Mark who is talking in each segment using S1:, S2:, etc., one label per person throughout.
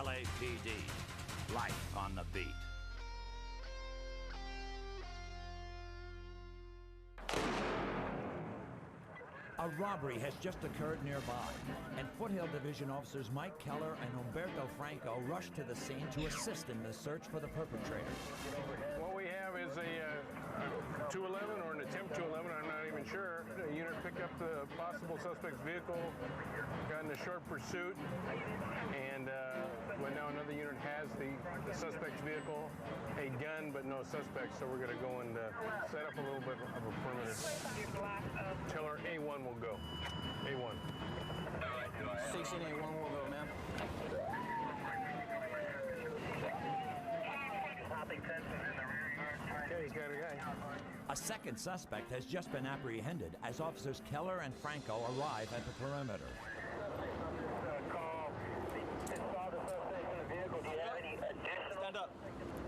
S1: LAPD. Life on the beat. A robbery has just occurred nearby, and Foothill Division officers Mike Keller and Umberto Franco rushed to the scene to assist in the search for the perpetrators.
S2: What we have is a 211 or an attempt 211, I'm not even sure. The unit picked up the possible suspect's vehicle, got in a short pursuit, and well, now another unit has the suspect's vehicle, a gun, but no suspect, so we're going to go and set up a little bit of a perimeter. Teller A1 will go. A1.
S3: Station A1 will go, ma'am.
S2: Okay, he's got a guy.
S1: A second suspect has just been apprehended as officers Keller and Franco arrive at the perimeter.
S3: Stand up.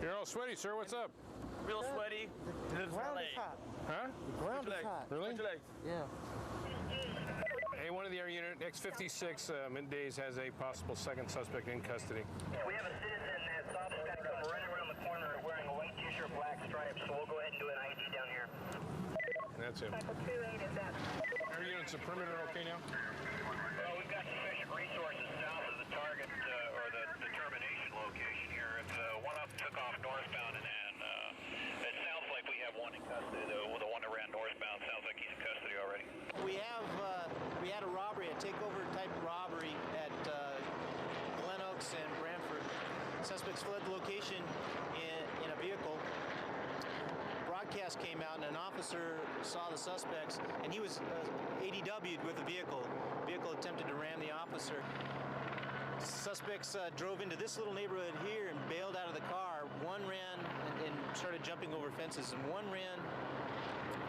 S2: You're all sweaty, sir. What's up?
S3: Real sweaty.
S4: The ground is hot.
S2: Huh?
S4: The ground is hot.
S2: Really?
S4: Yeah.
S2: A1 of the air unit, X56 middays has a possible second suspect in custody.
S5: We have a citizen that saw this guy come right around the corner wearing a white t-shirt, black stripes, so we'll go ahead and do an ID down here.
S2: That's him. Air units, the perimeter okay now?
S5: Well, we've got sufficient resources south of the target or the determination location here. If one of them took off northbound and it sounds like we have one in custody. The one that ran northbound sounds like he's in custody already.
S3: We had a robbery, a takeover type robbery at Glen Oaks and Brantford. Suspects fled the location in a vehicle. Broadcast came out and an officer saw the suspects and he was ADW'd with the vehicle. The vehicle attempted to ram the officer. Suspects drove into this little neighborhood here and bailed out of the car. One ran and started jumping over fences, and one ran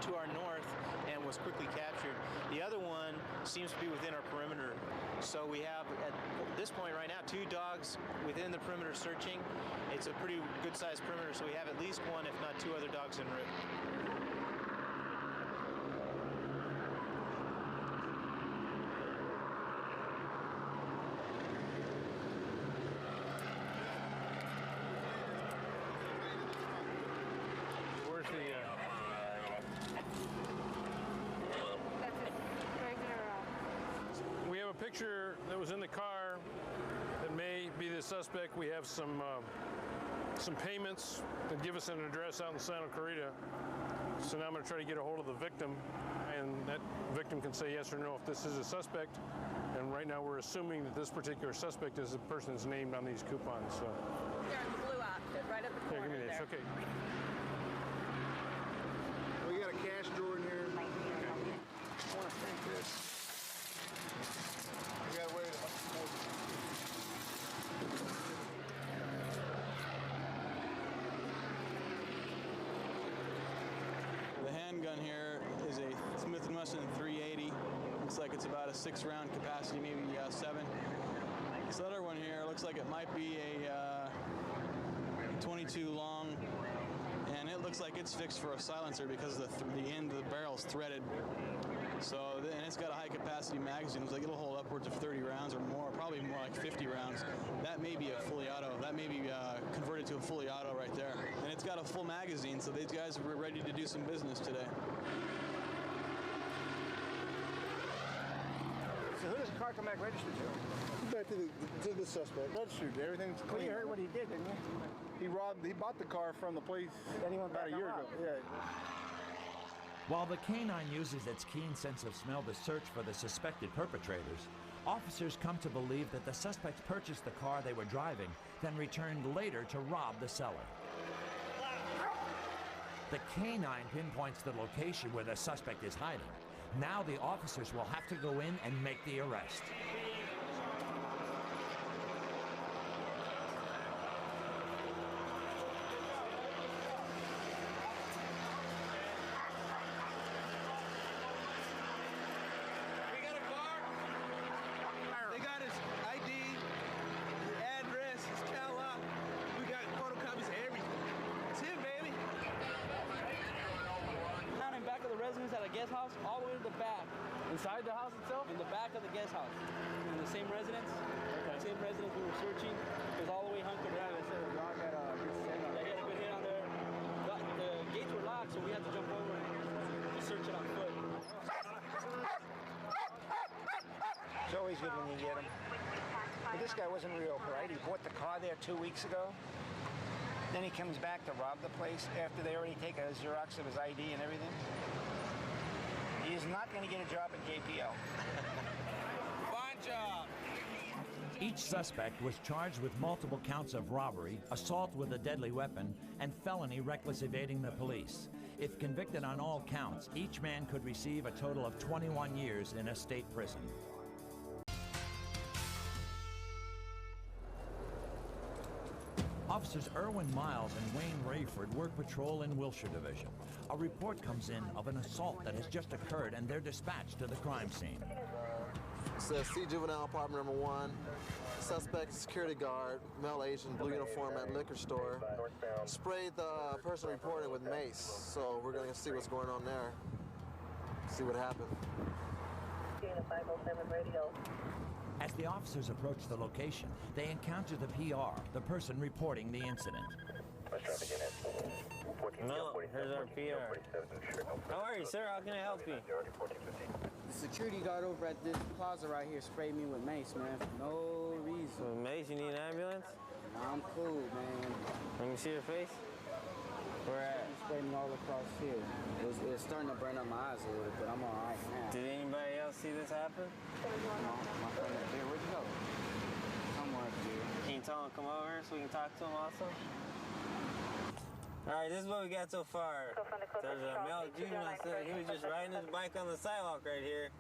S3: to our north and was quickly captured. The other one seems to be within our perimeter. So we have, at this point right now, 2 dogs within the perimeter searching. It's a pretty good-sized perimeter, so we have at least 1, if not 2 other dogs en route.
S2: Picture that was in the car that may be the suspect. We have some payments that give us an address out in Santa Clarita. So now I'm going to try to get a hold of the victim, and that victim can say yes or no if this is a suspect. And right now we're assuming that this particular suspect is the person that's named on these coupons. So
S6: they're in the blue outfit, right at the corner.
S2: here, give me this.
S6: There.
S2: Okay.
S4: We got a cash drawer in here.
S6: Okay.
S4: I want to thank this. We got a way to
S7: The handgun here is a Smith & Wesson 380. Looks like it's about a 6-round capacity, maybe 7. This other one here looks like it might be a 22 long, and it looks like it's fixed for a silencer because the end of the barrel is threaded. So, and it's got a high capacity magazine. It looks like it'll hold upwards of 30 rounds or more, probably more like 50 rounds. That may be a fully auto. That may be converted to a fully auto right there. And it's got a full magazine, so these guys were ready to do some business today.
S4: So who does the car come back registered to? Back to the suspect. Registered. Everything's clean.
S8: Well, you heard what he did, didn't you?
S4: He bought the car from the police about a year ago. Yeah.
S1: While the canine uses its keen sense of smell to search for the suspected perpetrators, officers come to believe that the suspects purchased the car they were driving, then returned later to rob the seller. The canine pinpoints the location where the suspect is hiding. Now the officers will have to go in and make the arrest.
S3: At a guest house all the way to the back.
S8: Inside the house itself?
S3: In the back of the guest house. In the same residence. Okay. The same residence we were searching. Because
S4: It's always good when you get them. But this guy wasn't real bright. He bought the car there 2 weeks ago. Then he comes back to rob the place after they already take a Xerox of his ID and everything. He is not going to get a job in JPL.
S9: Fine job.
S1: Each suspect was charged with multiple counts of robbery, assault with a deadly weapon, and felony reckless evading the police. If convicted on all counts, each man could receive a total of 21 years in a state prison. Officers Erwin Miles and Wayne Rayford work patrol in Wilshire Division. A report comes in of an assault that has just occurred, and they're dispatched to the crime scene.
S10: It says C Juvenile Apartment number 1. Suspect security guard, male Asian, blue uniform at liquor store. Sprayed the person reported with mace. So we're going to see what's going on there. See what happened.
S1: As the officers approach the location, they encounter the PR, the person reporting the incident.
S11: No, here's our PR. How are you, sir? How can I help you?
S12: The security guard over at this plaza right here sprayed me with mace, man, for no reason.
S11: With mace? You need an ambulance?
S12: Nah, I'm cool, man.
S11: Let me see your face. Where at?
S12: He sprayed me all across here. It's starting to burn up my eyes a little bit. I'm all right now.
S11: Did anybody else see this happen?
S12: No, my friend up there. Where'd you go? Somewhere up here.
S11: Can you tell him to come over so we can talk to him also? All right, this is what we got so far. There's a male juvenile. He was just riding his bike on the sidewalk right here.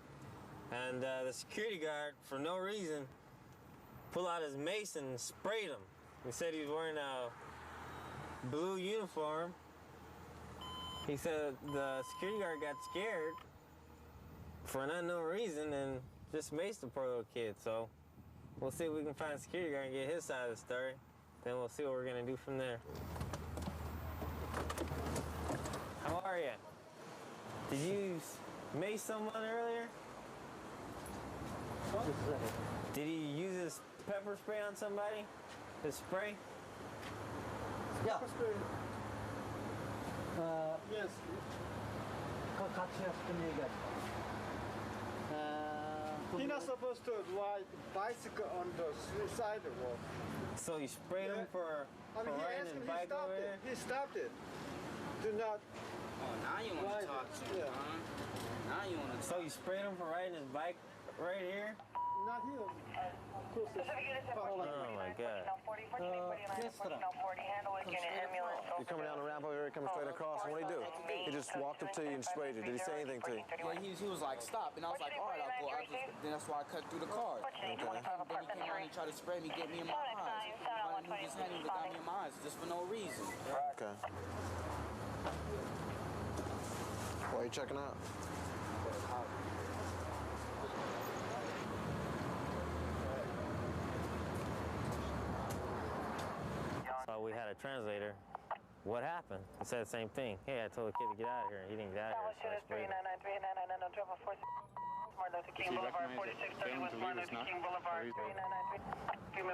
S11: And the security guard, for no reason, pulled out his mace and sprayed him. He said he was wearing a blue uniform. He said the security guard got scared for an unknown reason and just maced the poor little kid. So we'll see if we can find a security guard and get his side of the story. Then we'll see what we're gonna do from there. How are you? Did you mace someone earlier? Did he use his pepper spray on somebody? His spray?
S12: Yeah.
S4: Yes. He's not supposed to ride bicycle on the sidewalk.
S11: So you sprayed him for riding his bike over there?
S4: He stopped it. Do not.
S12: Oh, now you want to talk to me, huh? Now you want to talk.
S11: So you sprayed him for riding his bike right here?
S4: Not here.
S11: Oh my God.
S10: You're coming down the ramp over here, coming straight across, and what did he do? He just walked up to you and sprayed you. Did he say anything to you?
S12: Yeah, he was like, stop. And I was like, all right, I'll go. Then that's why I cut through the car.
S10: Okay.
S12: Then he came around and tried to spray me, get me in my eyes. He was just handing me got me in my eyes, just for no reason.
S10: Okay. Why are you checking out?
S11: So we had a translator. What happened? He said the same thing. Hey, I told the kid to get out of here. He didn't get out of here, so I sprayed him. I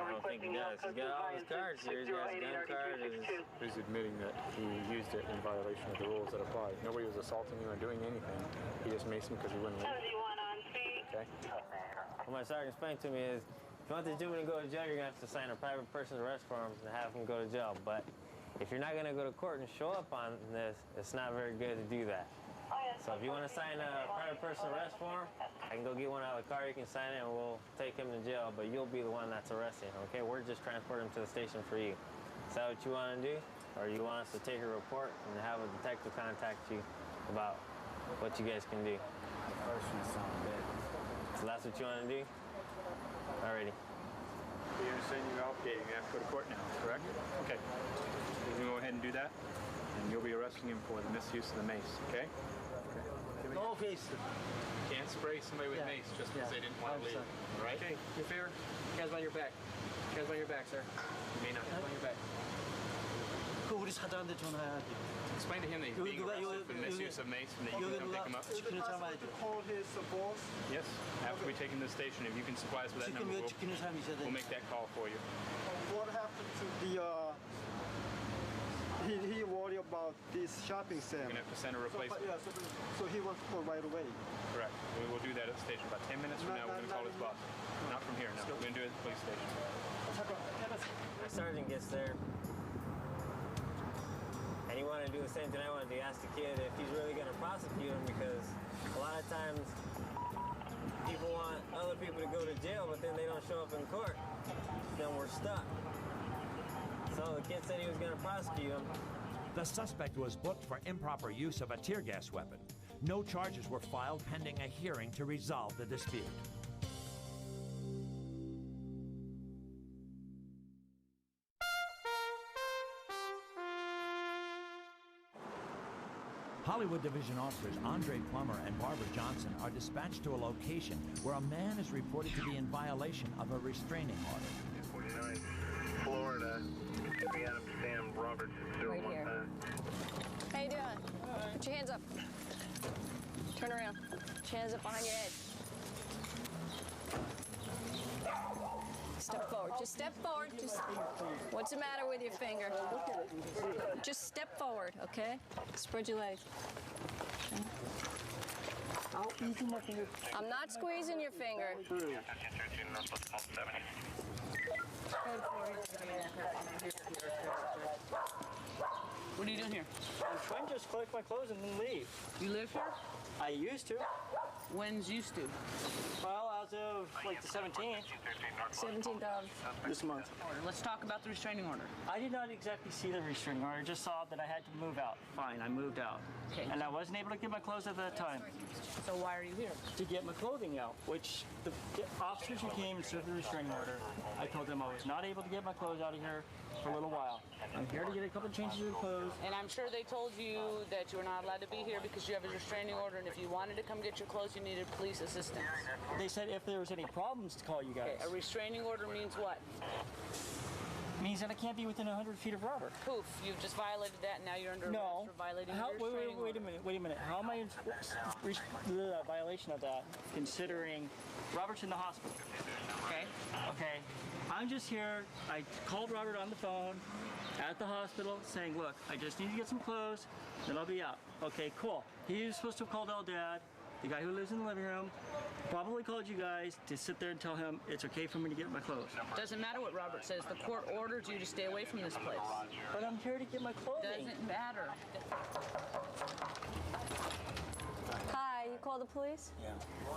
S11: don't think he does. He's got all his cards here. He's got his gun card.
S13: He's admitting that he used it in violation of the rules that apply. Nobody was assaulting you or doing anything. He just maced him because he wouldn't leave. Okay.
S11: What my sergeant explained to me is, if you want this gentleman to go to jail, you're going to have to sign a private person's arrest forms and have him go to jail. But if you're not going to go to court and show up on this, it's not very good to do that. So if you want to sign a private person arrest form, I can go get one out of the car, you can sign it, and we'll take him to jail, but you'll be the one that's arresting him, okay? We're just transporting him to the station for you. Is that what you want to do? Or you want us to take a report and have a detective contact you about what you guys can do? So that's what you want to do? Alrighty.
S13: You understand you're obligated. You have to go to court now, correct? Okay. You can go ahead and do that, and you'll be arresting him for the misuse of the mace, okay?
S4: No face.
S13: Can't spray somebody with mace just because they didn't want to leave. All right? Okay. You're fair. Hands behind your back. Hands behind your back, sir. You may not. Hands behind your back. Explain to him that he's being arrested for the misuse of mace and that you can come pick him up.
S4: Is it possible to call his boss?
S13: Yes. After we take him to the station, if you can supply us with that number, we'll make that call for you.
S4: What happened to the
S8: He worried about this shopping center.
S13: You're going to have to send a replacement.
S8: So he wants to call right away.
S13: Correct. We will do that at the station. About 10 minutes from now, we're going to call his boss. Not from here, no. We're going to do it at the police station.
S11: My sergeant gets there, and he wanted to do the same thing I wanted to ask the kid if he's really going to prosecute him, because a lot of times people want other people to go to jail, but then they don't show up in court. Then we're stuck. So the kid said he was going to prosecute him.
S1: The suspect was booked for improper use of a tear gas weapon. No charges were filed pending a hearing to resolve the dispute. Hollywood Division officers Andre Plummer and Barbara Johnson are dispatched to a location where a man is reported to be in violation of a restraining order.
S5: 49, Florida. We Adam Sam Roberts at 015.
S6: How you doing? Put your hands up. Turn around. Put your hands up behind your head. Step forward. Just step forward. Just. What's the matter with your finger? Just step forward, okay? Spread your legs. Okay. I'm not squeezing your finger.
S12: What are you doing here?
S14: I'm trying to just collect my clothes and then leave.
S12: You live here?
S14: I used to.
S12: When's used to?
S14: Well, as of like the 17th.
S6: 17th of
S14: this month.
S12: Let's talk about the restraining order.
S14: I did not exactly see the restraining order. I just saw that I had to move out. Fine, I moved out.
S12: Okay.
S14: And I wasn't able to get my clothes at that time.
S12: So why are you here?
S14: To get my clothing out, which the officers who came and served the restraining order, I told them I was not able to get my clothes out of here for a little while. I'm here to get a couple of changes of clothes.
S12: And I'm sure they told you that you were not allowed to be here because you have a restraining order, and if you wanted to come get your clothes, you needed police assistance.
S14: They said if there was any problems to call you guys.
S12: Okay, a restraining order means what?
S14: Means that I can't be within 100 feet of Robert.
S12: Poof, you've just violated that, and now you're under arrest for violating your restraining order.
S14: Wait a minute. How am I in the violation of that, considering Robert's in the hospital?
S12: Okay.
S14: Okay. I'm just here. I called Robert on the phone at the hospital saying, look, I just need to get some clothes, then I'll be out. Okay, cool. He was supposed to have called El Dad, the guy who lives in the living room, probably called you guys to sit there and tell him it's okay for me to get my clothes.
S12: Doesn't matter what Robert says. The court orders you to stay away from this place.
S14: But I'm here to get my clothing.
S12: Doesn't matter.
S6: Hi, you called the police?
S15: Yeah.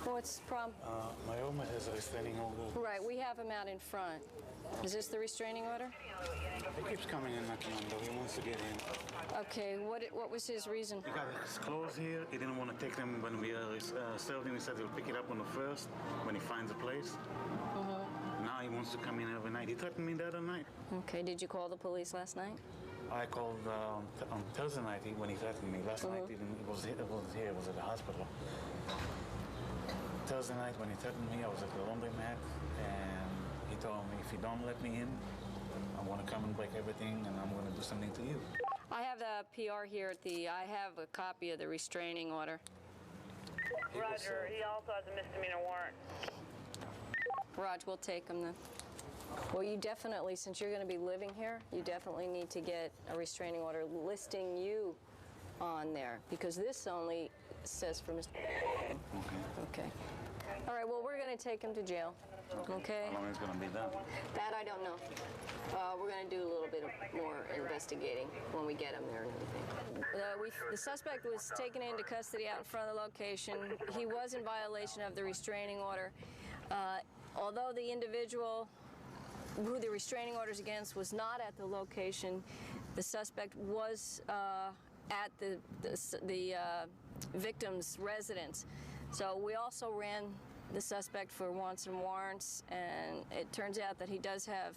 S6: What's the problem?
S15: My roommate has a restraining order.
S6: Right, we have him out in front. Is this the restraining order?
S15: He keeps coming and knocking on the door. He wants to get in.
S6: Okay, what was his reason?
S15: He got his clothes here. He didn't want to take them when we served him. He said he'll pick it up on the first when he finds a place. Now he wants to come in every night. He threatened me the other night.
S6: Okay, did you call the police last night?
S15: I called on Thursday night when he threatened me. Last night he wasn't here. He was at the hospital. Thursday night when he threatened me, I was at the laundromat, and he told me if you don't let me in, I'm going to come and break everything, and I'm going to do something to you.
S6: I have the PR here at I have a copy of the restraining order.
S16: Roger, he also has a misdemeanor warrant.
S6: Raj, we'll take him then. Well, you definitely, since you're going to be living here, you definitely need to get a restraining order listing you on there, because this only says for Mr. Okay. All right, well, we're going to take him to jail. Okay?
S15: How long is it going to be done?
S6: That I don't know. We're going to do a little bit more investigating when we get him there and everything. The suspect was taken into custody out in front of the location. He was in violation of the restraining order. Although the individual who the restraining order's against was not at the location, the suspect was at the victim's residence. So we also ran the suspect for wants and warrants, and it turns out that he does have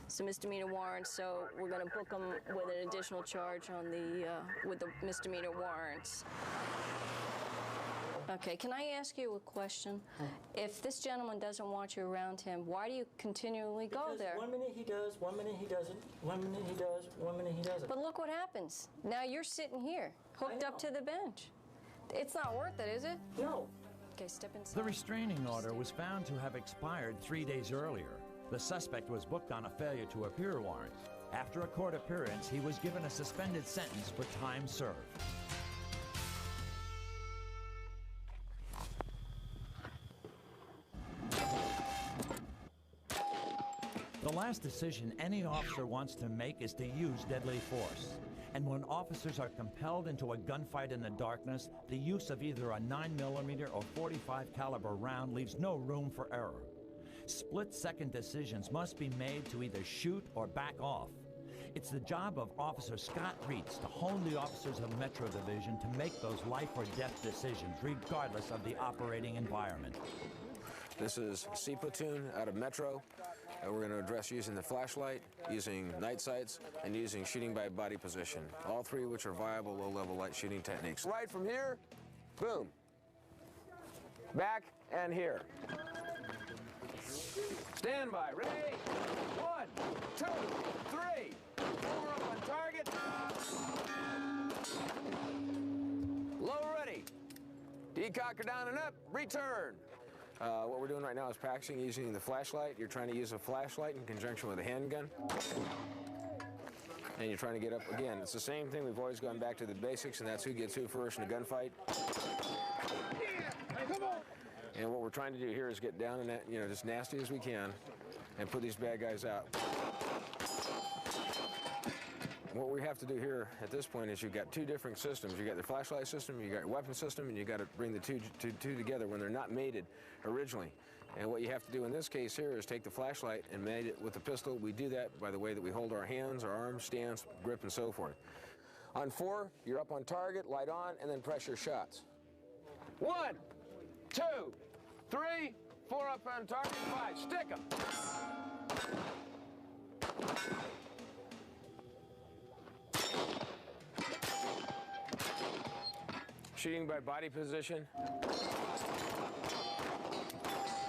S6: some misdemeanor warrants, so we're going to book him with an additional charge on with the misdemeanor warrants. Okay, can I ask you a question? If this gentleman doesn't want you around him, why do you continually go there?
S14: 1 minute he does, 1 minute he doesn't, 1 minute he does, 1 minute he doesn't.
S6: But look what happens. Now you're sitting here, hooked up to the bench. It's not worth it, is it?
S14: No.
S6: Okay, step inside.
S1: The restraining order was found to have expired 3 days earlier. The suspect was booked on a failure to appear warrant. After a court appearance, he was given a suspended sentence for time served. The last decision any officer wants to make is to use deadly force. And when officers are compelled into a gunfight in the darkness, the use of either a 9mm or .45 caliber round leaves no room for error. Split-second decisions must be made to either shoot or back off. It's the job of Officer Scott Reitz to hone the officers of Metro Division to make those life-or-death decisions, regardless of the operating environment.
S17: This is C Platoon out of Metro. We're going to address using the flashlight, using night sights, and using shooting by body position. All three which are viable low-level light shooting techniques. Right from here, boom. Back and here. Stand by, ready? 1, 2, 3. 4 up on target. Low ready. Decocker down and up, return. What we're doing right now is practicing using the flashlight. You're trying to use a flashlight in conjunction with a handgun. And you're trying to get up, again, it's the same thing. We've always gone back to the basics, and that's who gets who first in a gunfight. And what we're trying to do here is get down in that, you know, as nasty as we can and put these bad guys out. What we have to do here at this point is you've got two different systems. You've got the flashlight system, you've got your weapon system, and you've got to bring the two together when they're not mated originally. And what you have to do in this case here is take the flashlight and mate it with the pistol. We do that by the way that we hold our hands, our arms, stance, grip, and so forth. On 4, you're up on target, light on, and then press your shots. 1, 2, 3, 4 up on target, 5, stick 'em. Shooting by body position.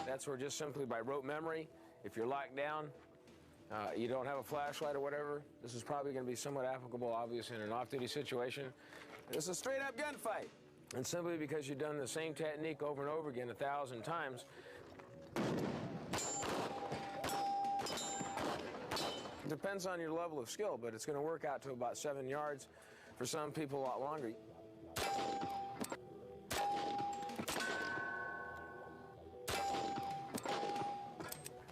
S17: That's where just simply by rote memory, if you're locked down, you don't have a flashlight or whatever, this is probably going to be somewhat applicable, obviously, in an off-duty situation. This is a straight-up gunfight. And simply because you've done the same technique over and over again 1,000 times, it depends on your level of skill, but it's going to work out to about 7 yards. For some people, a lot longer.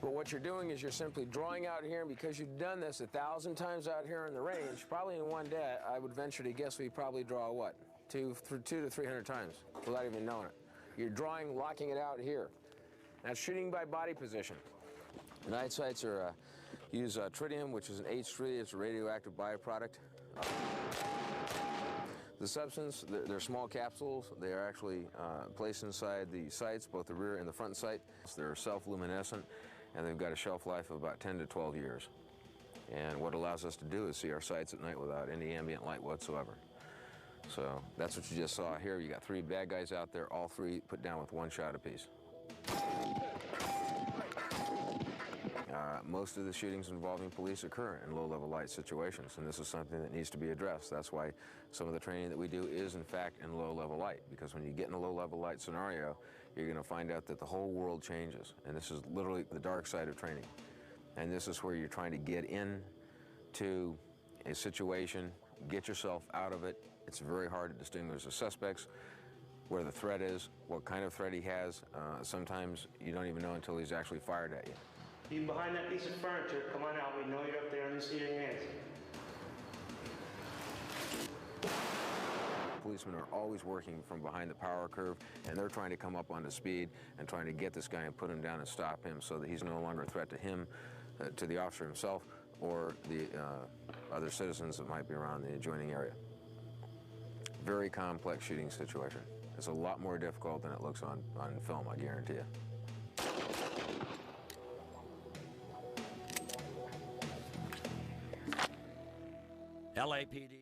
S17: But what you're doing is you're simply drawing out here, and because you've done this 1,000 times out here in the range, probably in one day, I would venture to guess we probably draw what? 200 to 300 times without even knowing it. You're drawing, locking it out here. That's shooting by body position. Night sights are use tritium, which is an H3. It's a radioactive byproduct. The substance, they're small capsules. They are actually placed inside the sights, both the rear and the front sight. They're self-luminescent, and they've got a shelf life of about 10 to 12 years. And what allows us to do is see our sights at night without any ambient light whatsoever. So that's what you just saw here. You got 3 bad guys out there, all 3 put down with 1 shot apiece. Most of the shootings involving police occur in low-level light situations, and this is something that needs to be addressed. That's why some of the training that we do is, in fact, in low-level light, because when you get in a low-level light scenario, you're going to find out that the whole world changes, and this is literally the dark side of training. And this is where you're trying to get into a situation, get yourself out of it. It's very hard to distinguish the suspects, where the threat is, what kind of threat he has. Sometimes you don't even know until he's actually fired at you.
S18: You behind that piece of furniture, come on out. We know you're up there on the seat of your hands.
S17: Policemen are always working from behind the power curve, and they're trying to come up onto speed and trying to get this guy and put him down and stop him so that he's no longer a threat to him, to the officer himself, or the other citizens that might be around the adjoining area. Very complex shooting situation. It's a lot more difficult than it looks on film, I guarantee you.
S1: LAPD